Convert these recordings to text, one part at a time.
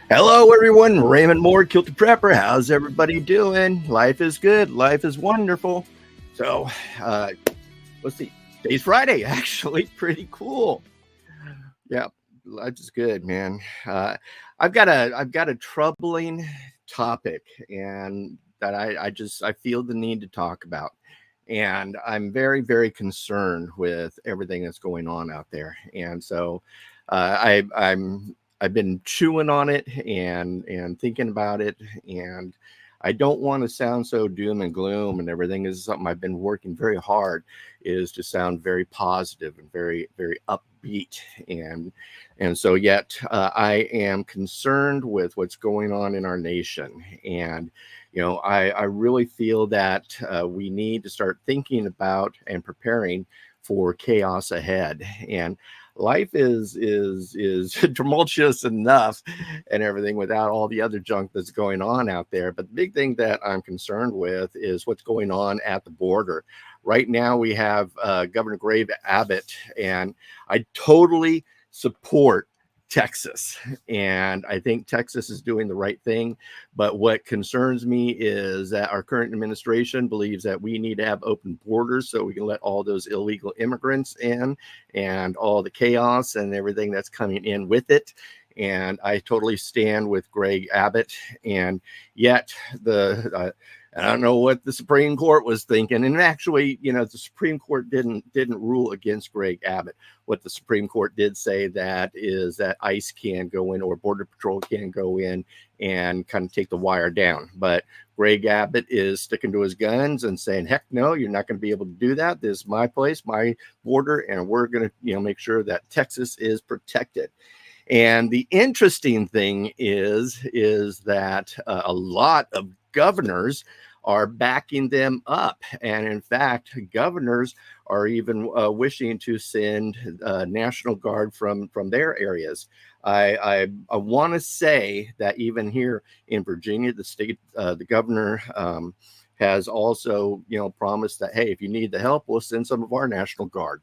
Hello, everyone. Raymond Moore, Kilty Prepper. How's everybody doing? Life is good. Life is wonderful. So, uh, let's see. Today's Friday. Actually, pretty cool. Yeah, life is good, man. Uh, I've got a troubling topic, and that I feel the need to talk about. And I'm very, very concerned with everything that's going on out there. And so, I've been chewing on it and thinking about it, and I don't want to sound so doom and gloom and everything. This is something I've been working very hard is to sound very positive and very, very upbeat. And so yet I am concerned with what's going on in our nation. And I really feel that we need to start thinking about and preparing for chaos ahead. And life is tumultuous enough and everything without all the other junk that's going on out there. But the big thing that I'm concerned with is what's going on at the border. Right now, we have Governor Grave Abbott, and I totally support Texas. And I think Texas is doing the right thing. But what concerns me is that our current administration believes that we need to have open borders so we can let all those illegal immigrants in and all the chaos and everything that's coming in with it. And I totally stand with Greg Abbott. And yet, I don't know what the Supreme Court was thinking. And actually, the Supreme Court didn't rule against Greg Abbott. What the Supreme Court did say that is that ICE can go in or Border Patrol can go in and kind of take the wire down. But Greg Abbott is sticking to his guns and saying, heck no, you're not going to be able to do that. This is my place, my border, and we're going to make sure that Texas is protected. And the interesting thing is that a lot of governors are backing them up. And in fact, governors are even wishing to send National Guard from their areas. I want to say that even here in Virginia, the governor has also, promised that, hey, if you need the help, we'll send some of our National Guard.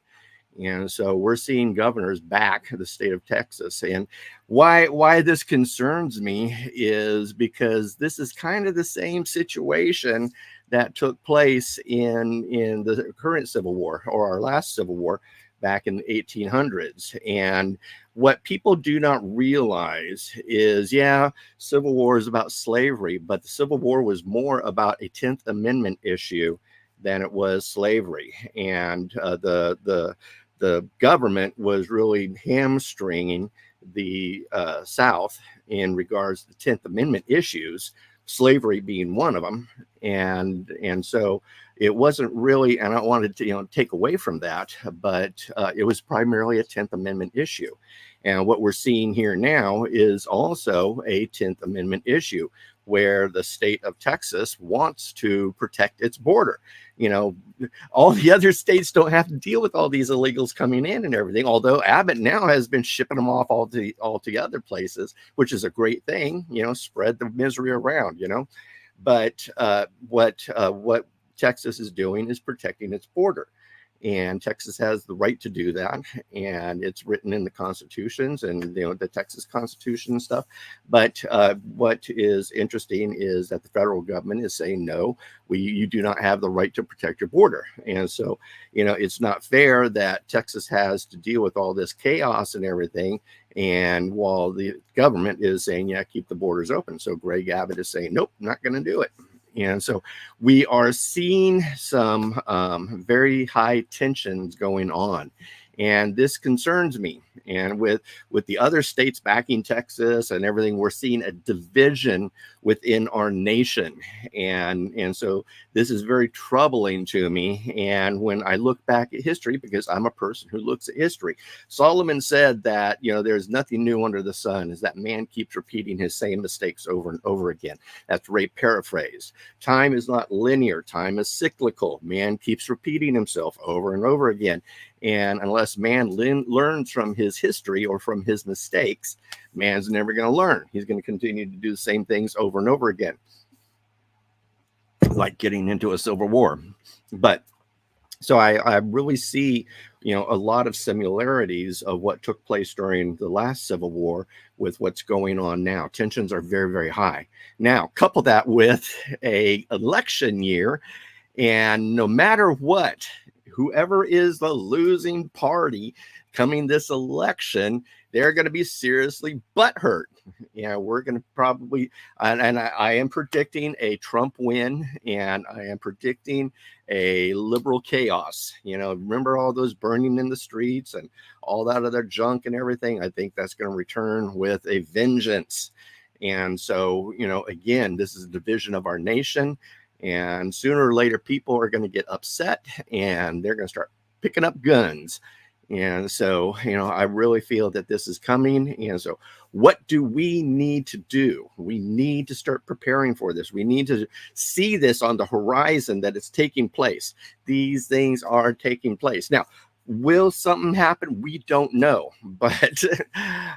And so we're seeing governors back the state of Texas. And why this concerns me is because this is kind of the same situation that took place in the current Civil War or our last Civil War back in the 1800s. And what people do not realize is, yeah, Civil War is about slavery, but the Civil War was more about a 10th Amendment issue than it was slavery. And the government was really hamstringing the South in regards to 10th Amendment issues, slavery being one of them. And so it wasn't really, and I wanted to take away from that, but it was primarily a 10th Amendment issue. And what we're seeing here now is also a 10th Amendment issue where the state of Texas wants to protect its border. All the other states don't have to deal with all these illegals coming in and everything, although Abbott now has been shipping them off all to other places, which is a great thing, spread the misery around, But what Texas is doing is protecting its border. And Texas has the right to do that, and it's written in the constitutions and the Texas Constitution and stuff. But what is interesting is that the federal government is saying no, you do not have the right to protect your border. And so it's not fair that Texas has to deal with all this chaos and everything, and while the government is saying, yeah, keep the borders open. So Greg Abbott is saying, nope, not going to do it. And so we are seeing some very high tensions going on. And this concerns me. And with the other states backing Texas and everything, we're seeing a division within our nation. And so this is very troubling to me. And when I look back at history, because I'm a person who looks at history, Solomon said that, there's nothing new under the sun, is that man keeps repeating his same mistakes over and over again. That's Ray paraphrased. Time is not linear. Time is cyclical. Man keeps repeating himself over and over again. And unless man learns from his history or from his mistakes, man's never going to learn. He's going to continue to do the same things over and over again, like getting into a civil war. But so I really see a lot of similarities of what took place during the last Civil War with what's going on now. Tensions are very, very high. Now, couple that with a election year, and no matter what, whoever is the losing party coming this election, they're going to be seriously butthurt. We're going to probably, and I am predicting a Trump win, and I am predicting a liberal chaos. Remember all those burning in the streets and all that other junk and everything? I think that's going to return with a vengeance. And so, again, this is a division of our nation. And sooner or later, people are going to get upset and they're going to start picking up guns. And so, I really feel that this is coming. And so, what do we need to do? We need to start preparing for this. We need to see this on the horizon that it's taking place. These things are taking place. Now, will something happen? We don't know, but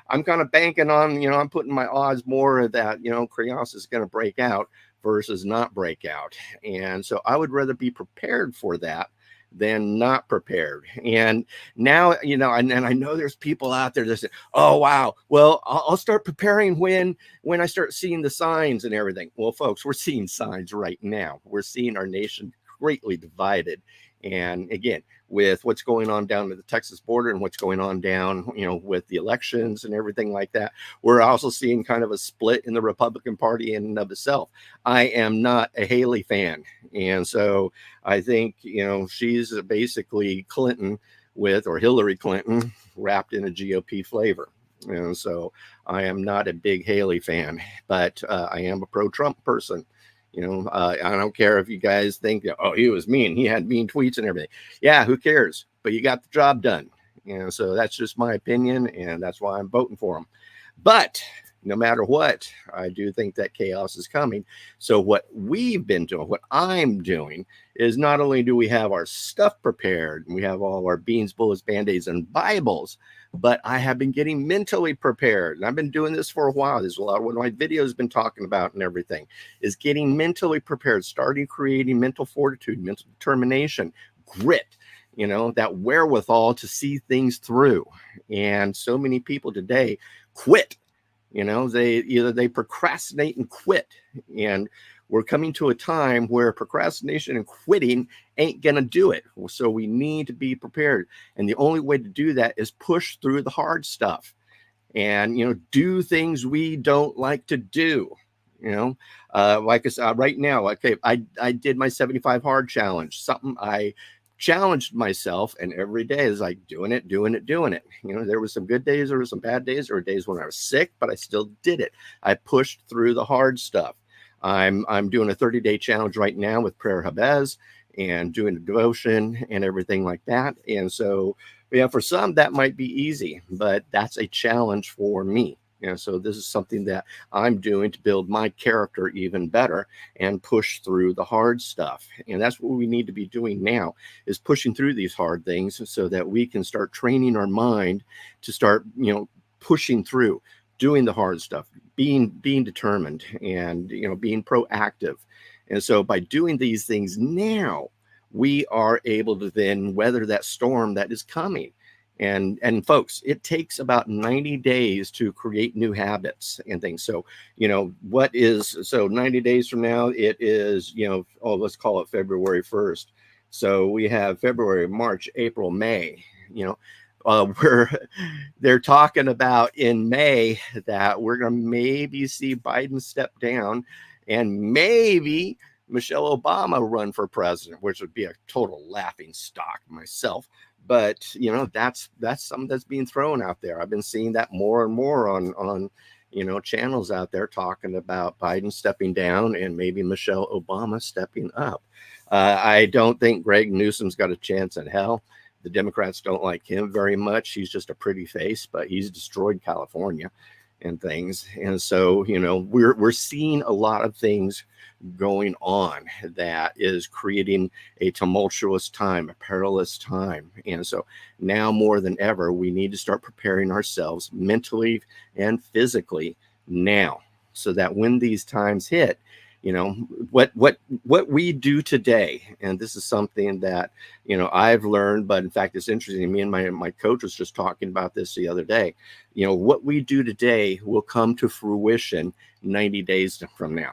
I'm kind of banking on, I'm putting my odds more that, chaos is going to break out versus not break out. And so I would rather be prepared for that than not prepared. And now, and I know there's people out there that say, oh, wow, well, I'll start preparing when I start seeing the signs and everything. Well, folks, we're seeing signs right now. We're seeing our nation greatly divided. And again, with what's going on down at the Texas border and what's going on down, with the elections and everything like that, we're also seeing kind of a split in the Republican Party in and of itself. I am not a Haley fan. And so I think, she's basically Clinton or Hillary Clinton wrapped in a GOP flavor. And so I am not a big Haley fan, but I am a pro-Trump person. I don't care if you guys think, oh, he was mean. He had mean tweets and everything. Yeah, who cares? But you got the job done. So that's just my opinion, and that's why I'm voting for him. But no matter what, I do think that chaos is coming. So what we've been doing, what I'm doing, is not only do we have our stuff prepared, and we have all our beans, bullets, band-aids, and Bibles, but I have been getting mentally prepared. And I've been doing this for a while. There's a lot of what my videos been talking about and everything is getting mentally prepared, starting creating mental fortitude, mental determination, grit, that wherewithal to see things through. And so many people today quit. They procrastinate and quit. And we're coming to a time where procrastination and quitting ain't going to do it. So we need to be prepared. And the only way to do that is push through the hard stuff and, do things we don't like to do. Like I said, right now, okay, I did my 75 hard challenge, something I challenged myself, and every day is like doing it. There was some good days, there were some bad days, there were days when I was sick, but I still did it. I pushed through the hard stuff. I'm doing a 30-day challenge right now with Prayer Habez and doing a devotion and everything like that. And so, for some that might be easy, but that's a challenge for me. So this is something that I'm doing to build my character even better and push through the hard stuff. And that's what we need to be doing now, is pushing through these hard things so that we can start training our mind to start, pushing through, doing the hard stuff, being determined, and, being proactive. And so by doing these things now, we are able to then weather that storm that is coming. And folks, it takes about 90 days to create new habits and things. So, 90 days from now, it is, let's call it February 1st. So we have February, March, April, May, where they're talking about in May that we're going to maybe see Biden step down and maybe Michelle Obama run for president, which would be a total laughing stock myself. But, that's something that's being thrown out there. I've been seeing that more and more on channels out there talking about Biden stepping down and maybe Michelle Obama stepping up. I don't think Greg Newsom's got a chance in hell. The Democrats don't like him very much. He's just a pretty face, but he's destroyed California and things. And so, we're seeing a lot of things going on that is creating a tumultuous time, a perilous time. And so now more than ever, we need to start preparing ourselves mentally and physically now, so that when these times hit, You know, what we do today, and this is something that, I've learned, but in fact it's interesting. Me and my coach was just talking about this the other day. What we do today will come to fruition 90 days from now.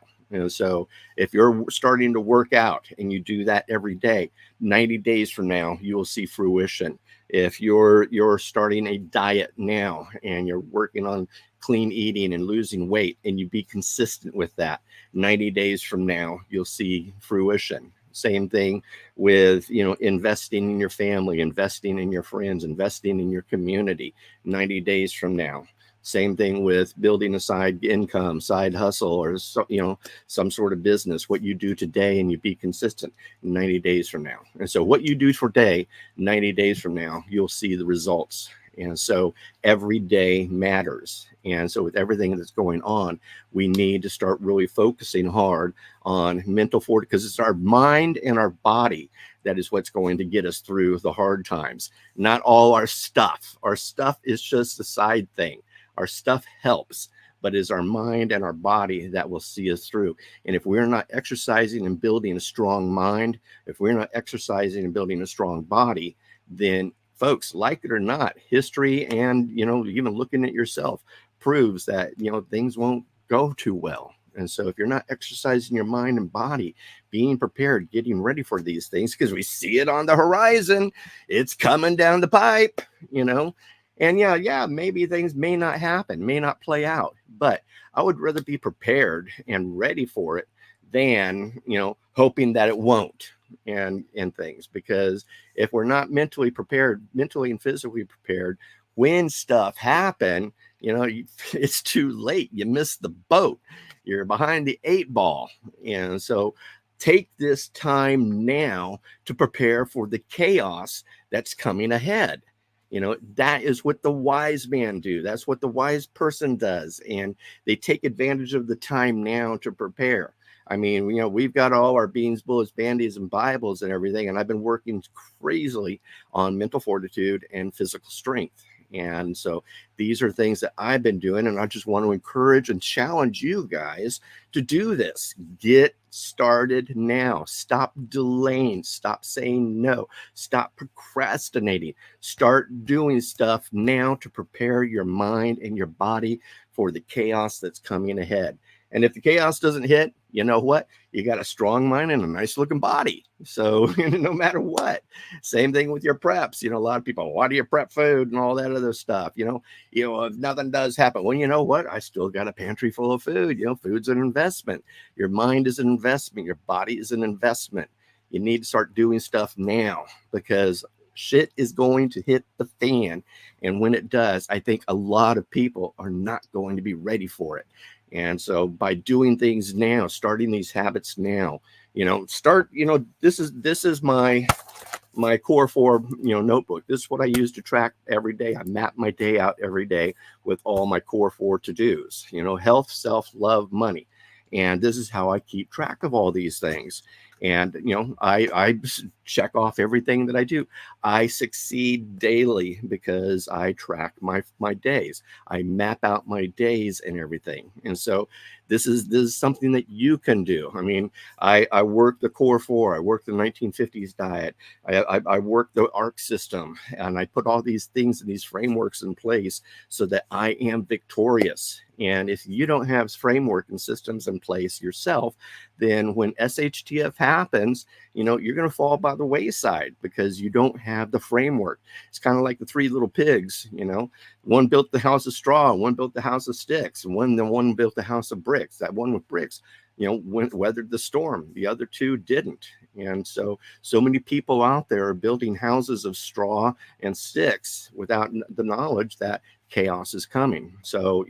So if you're starting to work out and you do that every day, 90 days from now you will see fruition. If you're starting a diet now and you're working on clean eating and losing weight, and you be consistent with that, 90 days from now you'll see fruition. Same thing with, investing in your family, investing in your friends, investing in your community. 90 days from now, same thing with building a side income, side hustle, or some sort of business. What you do today and you be consistent, 90 days from now. And so what you do today, 90 days from now you'll see the results. And so every day matters. And so with everything that's going on, we need to start really focusing hard on mental fortitude, because it's our mind and our body that is what's going to get us through the hard times. Not all our stuff. Our stuff is just a side thing. Our stuff helps, but it's our mind and our body that will see us through. And if we're not exercising and building a strong mind, if we're not exercising and building a strong body, then folks, like it or not, history and, even looking at yourself proves that, things won't go too well. And so if you're not exercising your mind and body, being prepared, getting ready for these things, because we see it on the horizon, it's coming down the pipe, and maybe things may not happen, may not play out, but I would rather be prepared and ready for it than, hoping that it won't and things. Because if we're not mentally prepared, mentally and physically prepared, when stuff happen, it's too late. You missed the boat. You're behind the 8 ball. And so take this time now to prepare for the chaos that's coming ahead. That is what the wise man do. That's what the wise person does. And they take advantage of the time now to prepare. I mean, we've got all our beans, bullets, bandies, and Bibles and everything. And I've been working crazily on mental fortitude and physical strength. And so these are things that I've been doing. And I just want to encourage and challenge you guys to do this. Get started now. Stop delaying. Stop saying no. Stop procrastinating. Start doing stuff now to prepare your mind and your body for the chaos that's coming ahead. And if the chaos doesn't hit, you know what? You got a strong mind and a nice looking body. So no matter what, same thing with your preps. A lot of people, why do you prep food and all that other stuff? If nothing does happen, well, you know what? I still got a pantry full of food. Food's an investment. Your mind is an investment. Your body is an investment. You need to start doing stuff now, because shit is going to hit the fan. And when it does, I think a lot of people are not going to be ready for it. And so by doing things now, starting these habits now, this is my core 4, notebook. This is what I use to track every day. I map my day out every day with all my core 4 to-dos, health, self, love, money. And this is how I keep track of all these things. And, I check off everything that I do. I succeed daily because I track my days. I map out my days and everything. And so this is something that you can do. I mean, I work the core 4. I work the 1950s diet. I work the ARC system, and I put all these things and these frameworks in place so that I am victorious. And if you don't have framework and systems in place yourself, then when SHTF happens, you're going to fall by the wayside because you don't have the framework. It's kind of like the 3 little pigs, one built the house of straw, one built the house of sticks, and one built the house of bricks. That one with bricks, weathered the storm. The other 2 didn't. And so many people out there are building houses of straw and sticks without the knowledge that chaos is coming. So,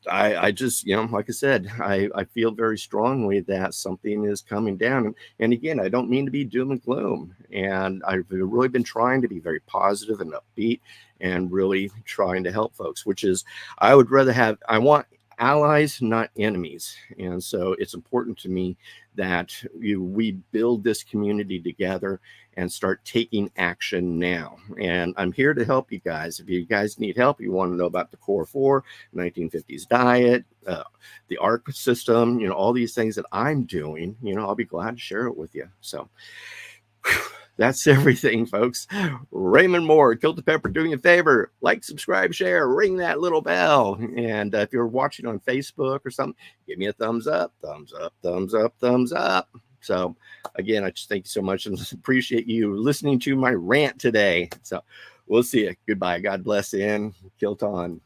I just, like I said, I feel very strongly that something is coming down. And again, I don't mean to be doom and gloom. And I've really been trying to be very positive and upbeat and really trying to help folks, which is, I would rather have, allies, not enemies. And so it's important to me that we build this community together and start taking action now. And I'm here to help you guys. If you guys need help, you want to know about the Core 4, 1950s diet, the ARC system, all these things that I'm doing, I'll be glad to share it with you. So that's everything, folks. Raymond Moore, Kilt the Pepper, doing you a favor. Like, subscribe, share, ring that little bell. And if you're watching on Facebook or something, give me a thumbs up, thumbs up, thumbs up, thumbs up. So again, I just thank you so much and appreciate you listening to my rant today. So we'll see you. Goodbye. God bless and Kilt on.